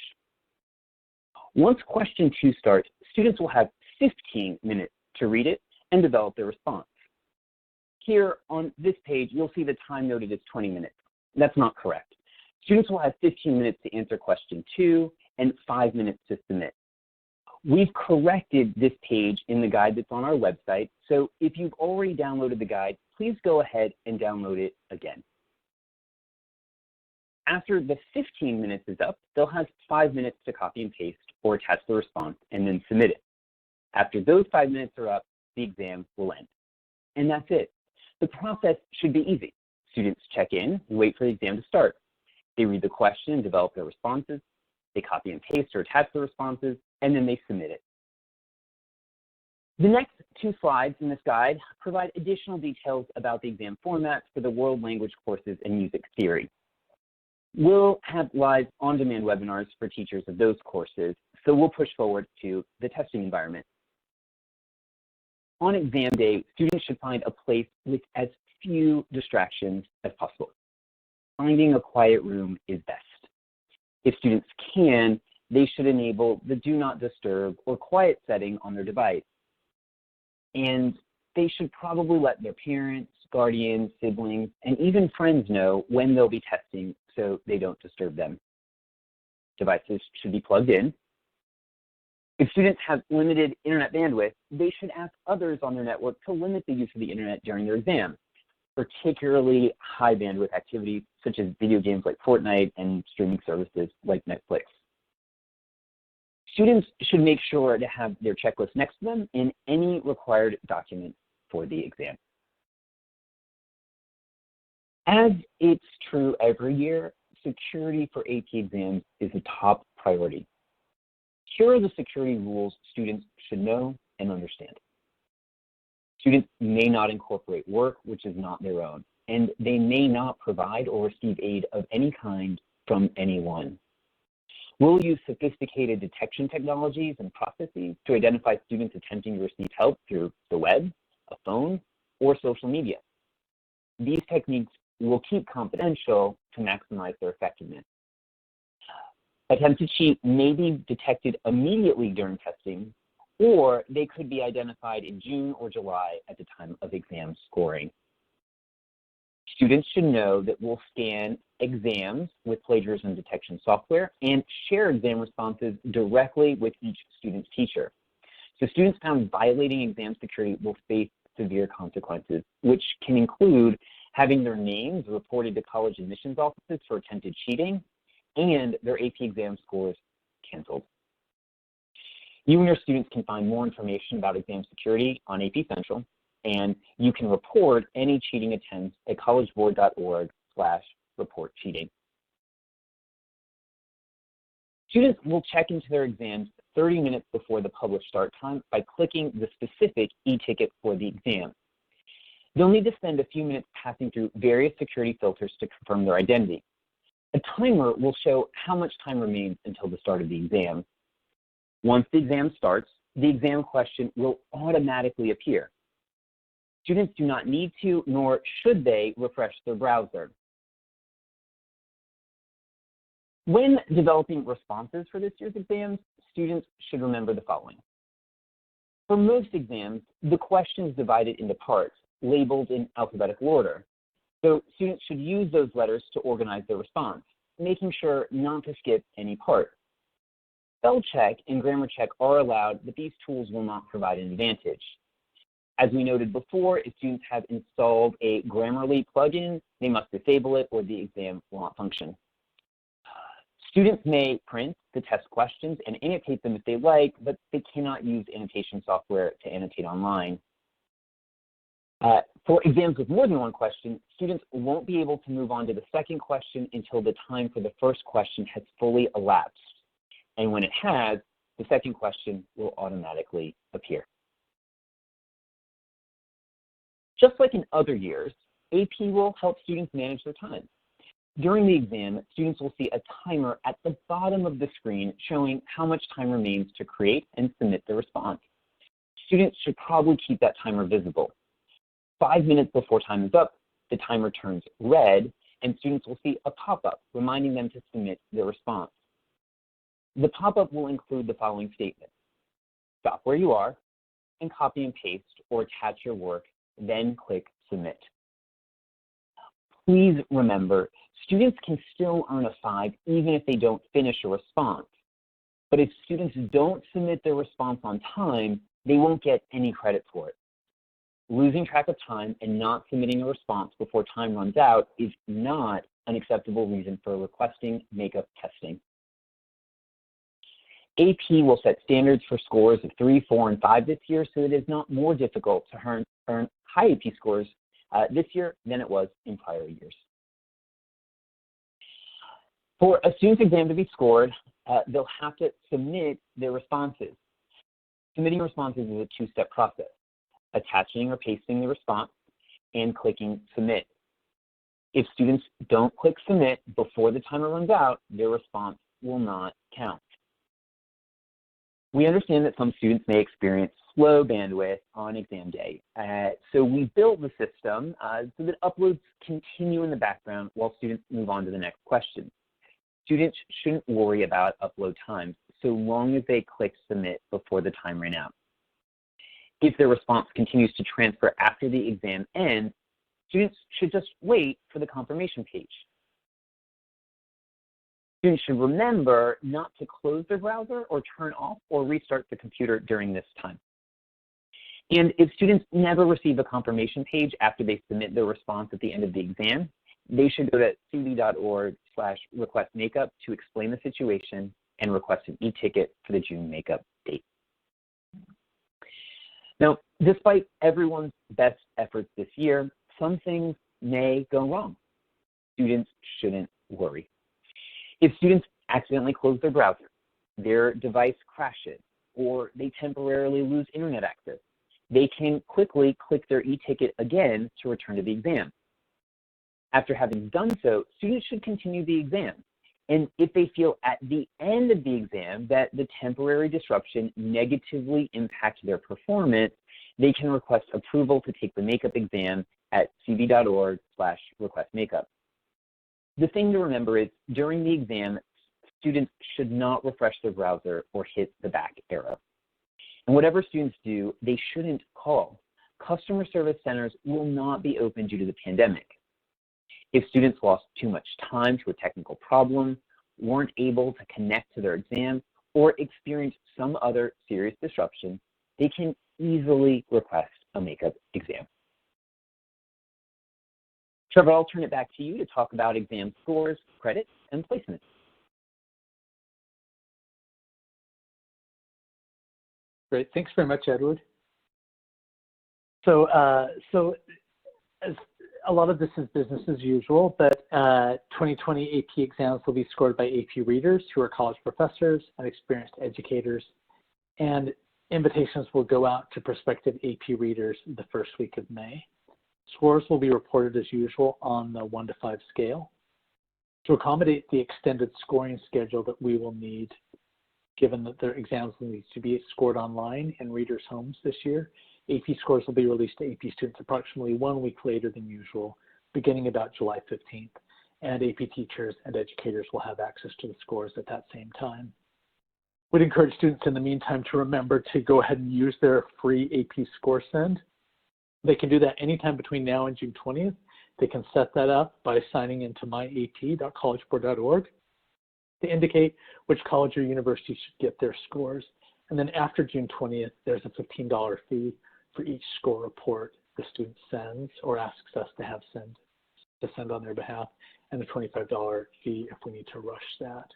Once question 2 starts, students will have 15 minutes to read it and develop their response. Here on this page, you'll see the time noted as 20 minutes. That's not correct. Students will have 15 minutes to answer question 2 and 5 minutes to submit. We've corrected this page in the guide that's on our website, so if you've already downloaded the guide, please go ahead and download it again. After the 15 minutes is up, they'll have 5 minutes to copy and paste or attach the response and then submit it. After those 5 minutes are up, the exam will end. And that's it. The process should be easy. Students check in and wait for the exam to start. They read the question and develop their responses. They copy and paste or attach the responses, and then they submit it. The next 2 slides in this guide provide additional details about the exam formats for the world language courses and music theory. We'll have live on-demand webinars for teachers of those courses, so we'll push forward to the testing environment. On exam day, students should find a place with as few distractions as possible. Finding a quiet room is best. If students can, they should enable the Do Not Disturb or Quiet setting on their device. And they should probably let their parents, guardians, siblings, and even friends know when they'll be testing so they don't disturb them. Devices should be plugged in. If students have limited internet bandwidth, they should ask others on their network to limit the use of the internet during their exam, particularly high bandwidth activities such as video games like Fortnite and streaming services like Netflix. Students should make sure to have their checklist next to them in any required document for the exam. As it's true every year, security for AP exams is a top priority. Here are the security rules students should know and understand. Students may not incorporate work which is not their own, and they may not provide or receive aid of any kind from anyone. We'll use sophisticated detection technologies and processes to identify students attempting to receive help through the web, a phone, or social media. These techniques will keep confidential to maximize their effectiveness. Attempts to cheat may be detected immediately during testing, or they could be identified in June or July at the time of exam scoring. Students should know that we'll scan exams with plagiarism detection software and share exam responses directly with each student's teacher. So students found violating exam security will face severe consequences, which can include having their names reported to college admissions offices for attempted cheating and their AP exam scores canceled. You and your students can find more information about exam security on AP Central, and you can report any cheating attempts at collegeboard.org/reportcheating. Students will check into their exams 30 minutes before the published start time by clicking the specific e-ticket for the exam. They'll need to spend a few minutes passing through various security filters to confirm their identity. A timer will show how much time remains until the start of the exam. Once the exam starts, the exam question will automatically appear. Students do not need to, nor should they, refresh their browser. When developing responses for this year's exams, students should remember the following. For most exams, the question is divided into parts, labeled in alphabetical order. So students should use those letters to organize their response, making sure not to skip any part. Spell check and grammar check are allowed, but these tools will not provide an advantage. As we noted before, if students have installed a Grammarly plugin, they must disable it or the exam will not function. Students may print the test questions and annotate them if they like, but they cannot use annotation software to annotate online. For exams with more than one question, students won't be able to move on to the second question until the time for the first question has fully elapsed. And when it has, the second question will automatically appear. Just like in other years, AP will help students manage their time. During the exam, students will see a timer at the bottom of the screen showing how much time remains to create and submit the response. Students should probably keep that timer visible. 5 minutes before time is up, the timer turns red, and students will see a pop-up reminding them to submit their response. The pop-up will include the following statement: stop where you are and copy and paste or attach your work, then click submit. Please remember, students can still earn a 5 even if they don't finish a response. But if students don't submit their response on time, they won't get any credit for it. Losing track of time and not submitting a response before time runs out is not an acceptable reason for requesting makeup testing. AP will set standards for scores of 3, 4, and 5 this year, so it is not more difficult to earn high AP scores this year than it was in prior years. For a student's exam to be scored, they'll have to submit their responses. Submitting responses is a two-step process: attaching or pasting the response and clicking submit. If students don't click submit before the timer runs out, their response will not count. We understand that some students may experience slow bandwidth on exam day, so we built the system so that uploads continue in the background while students move on to the next question. Students shouldn't worry about upload times so long as they click submit before the time ran out. If their response continues to transfer after the exam ends, students should just wait for the confirmation page. Students should remember not to close their browser or turn off or restart the computer during this time. And if students never receive a confirmation page after they submit their response at the end of the exam, they should go to cd.org/requestmakeup to explain the situation and request an e-ticket for the June makeup date. Now, despite everyone's best efforts this year, some things may go wrong. students shouldn't worry. If students accidentally close their browser, their device crashes, or they temporarily lose internet access, they can quickly click their e-ticket again to return to the exam. After having done so, students should continue the exam. And if they feel at the end of the exam that the temporary disruption negatively impacts their performance, they can request approval to take the makeup exam at cb.org/requestmakeup. The thing to remember is during the exam, students should not refresh their browser or hit the back arrow. And whatever students do, they shouldn't call. Customer service centers will not be open due to the pandemic. If students lost too much time to a technical problem, weren't able to connect to their exam, or experienced some other serious disruption, they can easily request a makeup exam. Trevor, I'll turn it back to you to talk about exam scores, credits, and placements. Great, thanks very much, Edward. So, as a lot of this is business as usual, but 2020 AP exams will be scored by AP readers who are college professors and experienced educators, and invitations will go out to prospective AP readers the first week of May. Scores will be reported as usual on the 1 to 5 scale. To accommodate the extended scoring schedule that we will need, given that their exams will need to be scored online in readers' homes this year, AP scores will be released to AP students approximately 1 week later than usual, beginning about July 15th, and AP teachers and educators will have access to the scores at that same time. We'd encourage students in the meantime to remember to go ahead and use their free AP score send. They can do that anytime between now and June 20th. They can set that up by signing into myap.collegeboard.org to indicate which college or university should get their scores. And then after June 20th, there's a $15 fee for each score report the student sends or asks us to send on their behalf, and a $25 fee if we need to rush that.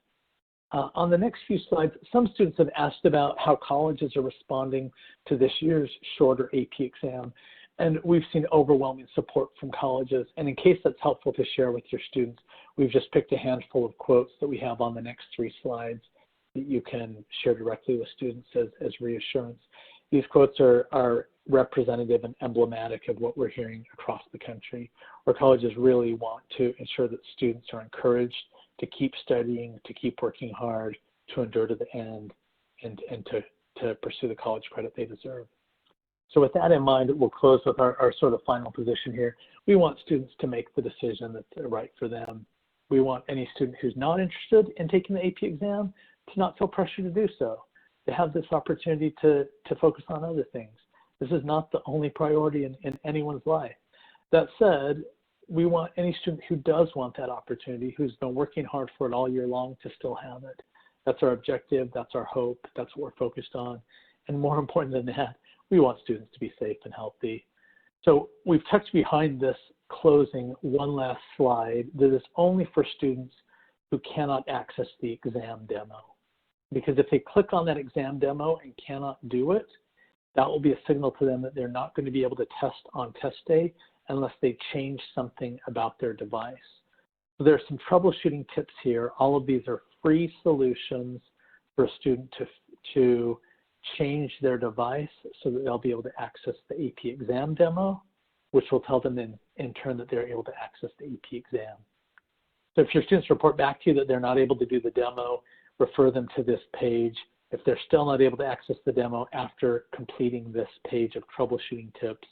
On the next few slides, some students have asked about how colleges are responding to this year's shorter AP exam, and we've seen overwhelming support from colleges. And in case that's helpful to share with your students, we've just picked a handful of quotes that we have on the next 3 slides that you can share directly with students as reassurance. These quotes are representative and emblematic of what we're hearing across the country, where colleges really want to ensure that students are encouraged to keep studying, to keep working hard, to endure to the end, and to pursue the college credit they deserve. So with that in mind, we'll close with our sort of final position here. We want students to make the decision that's right for them. We want any student who's not interested in taking the AP exam to not feel pressure to do so. They have this opportunity to focus on other things. This is not the only priority in anyone's life. That said, we want any student who does want that opportunity, who's been working hard for it all year long, to still have it. That's our objective, that's our hope, that's what we're focused on. And more important than that, we want students to be safe and healthy. So we've tucked behind this closing one last slide that is only for students who cannot access the exam demo. Because if they click on that exam demo and cannot do it, that will be a signal to them that they're not going to be able to test on test day unless they change something about their device. So there's some troubleshooting tips here. All of these are free solutions for a student to change their device so that they'll be able to access the AP exam demo, which will tell them in turn that they're able to access the AP exam. So if your students report back to you that they're not able to do the demo, refer them to this page. If they're still not able to access the demo after completing this page of troubleshooting tips,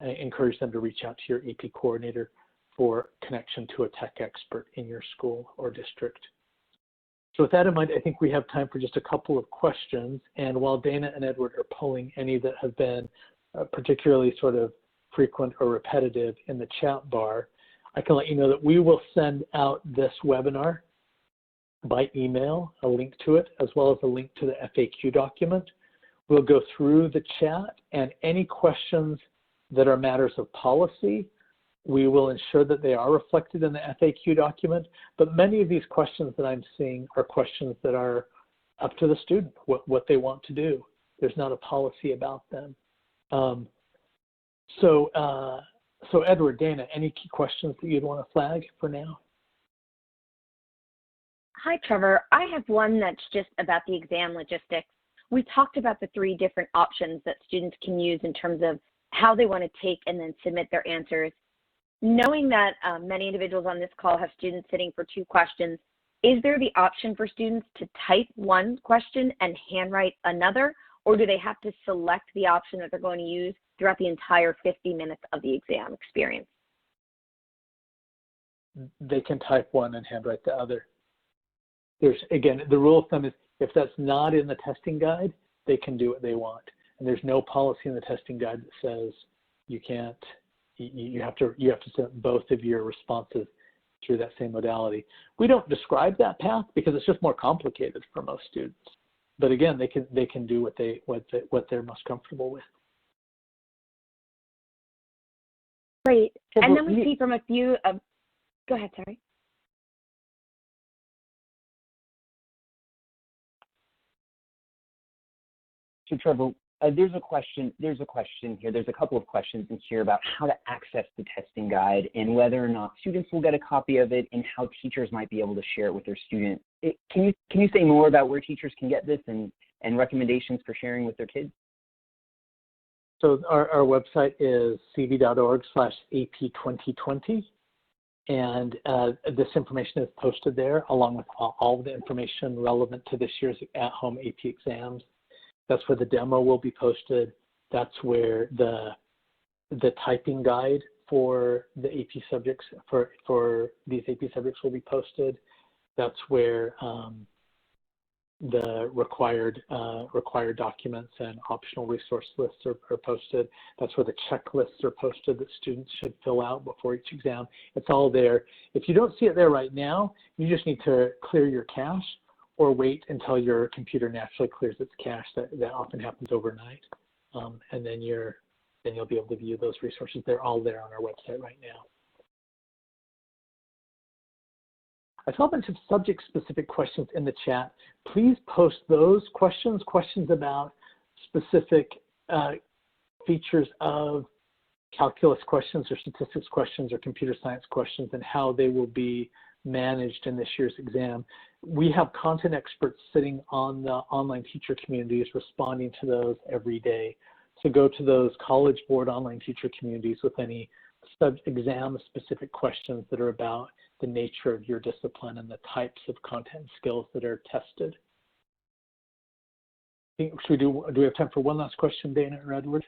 encourage them to reach out to your AP coordinator for connection to a tech expert in your school or district. So with that in mind, I think we have time for just a couple of questions. And while Dana and Edward are pulling any that have been particularly sort of frequent or repetitive in the chat bar, I can let you know that we will send out this webinar by email, a link to it, as well as a link to the FAQ document. We'll go through the chat, and any questions that are matters of policy, we will ensure that they are reflected in the FAQ document. But many of these questions that I'm seeing are questions that are up to the student, what they want to do. There's not a policy about them. So Edward, Dana, any key questions that you'd want to flag for now? Hi, Trevor. I have one that's just about the exam logistics. We talked about the 3 different options that students can use in terms of how they want to take and then submit their answers. Knowing that many individuals on this call have students sitting for 2 questions, is there the option for students to type 1 question and handwrite another, or do they have to select the option that they're going to use throughout the entire 50 minutes of the exam experience? They can type 1 and handwrite the other. There's, again, the rule of thumb is if that's not in the testing guide, they can do what they want. And there's no policy in the testing guide that says you can't, you have to send both of your responses through that same modality. We don't describe that path because it's just more complicated for most students. But again, they can do what they're most comfortable with. Great. And then we see from a few of, go ahead, sorry. So Trevor, there's a question here. There's a couple of questions in here about how to access the testing guide and whether or not students will get a copy of it and how teachers might be able to share it with their students. Can you say more about where teachers can get this and recommendations for sharing with their kids? So our website is cv.org/AP2020. And this information is posted there along with all of the information relevant to this year's at-home AP exams. That's where the demo will be posted. That's where the typing guide for the AP subjects, for these AP subjects will be posted. That's where the required documents and optional resource lists are posted. That's where the checklists are posted that students should fill out before each exam. It's all there. If you don't see it there right now, you just need to clear your cache or wait until your computer naturally clears its cache. That often happens overnight. And then you'll be able to view those resources. They're all there on our website right now. I saw a bunch of subject-specific questions in the chat. Please post those questions about specific features of calculus questions or statistics questions or computer science questions and how they will be managed in this year's exam. We have content experts sitting on the online teacher communities responding to those every day. So go to those College Board online teacher communities with any exam specific questions that are about the nature of your discipline and the types of content and skills that are tested. Do we have time for one last question, Dana or Edward?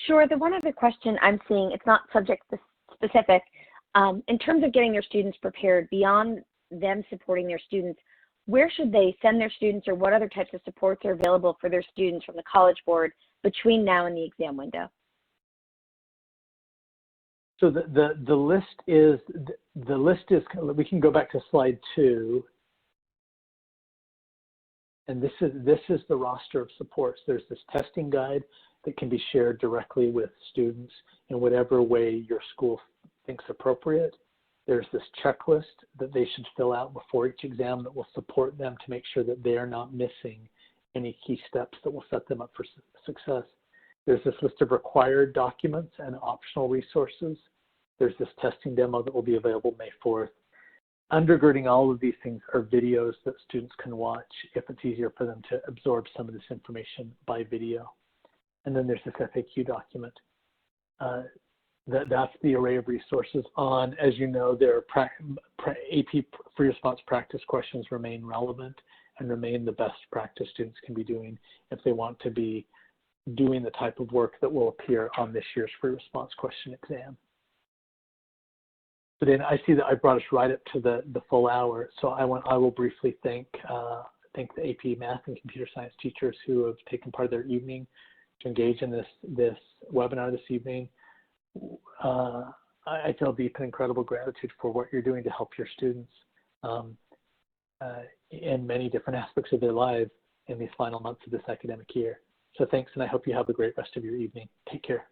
Sure. The one other question I'm seeing, it's not subject specific. In terms of getting your students prepared, beyond them supporting their students, where should they send their students or what other types of supports are available for their students from the College Board between now and the exam window? So the list is, we can go back to slide 2. And this is the roster of supports. There's this testing guide that can be shared directly with students in whatever way your school thinks appropriate. There's this checklist that they should fill out before each exam that will support them to make sure that they are not missing any key steps that will set them up for success. There's this list of required documents and optional resources. There's this testing demo that will be available May 4th. Undergirding all of these things are videos that students can watch if it's easier for them to absorb some of this information by video. And then there's this FAQ document. That's the array of resources on, as you know, their AP free response practice questions remain relevant and remain the best practice students can be doing if they want to be doing the type of work that will appear on this year's free response question exam. So then I see that I brought us right up to the full hour. So I will briefly thank the AP Math and Computer Science teachers who have taken part of their evening to engage in this webinar this evening. I feel deep and incredible gratitude for what you're doing to help your students in many different aspects of their lives in these final months of this academic year. So thanks, and I hope you have a great rest of your evening. Take care.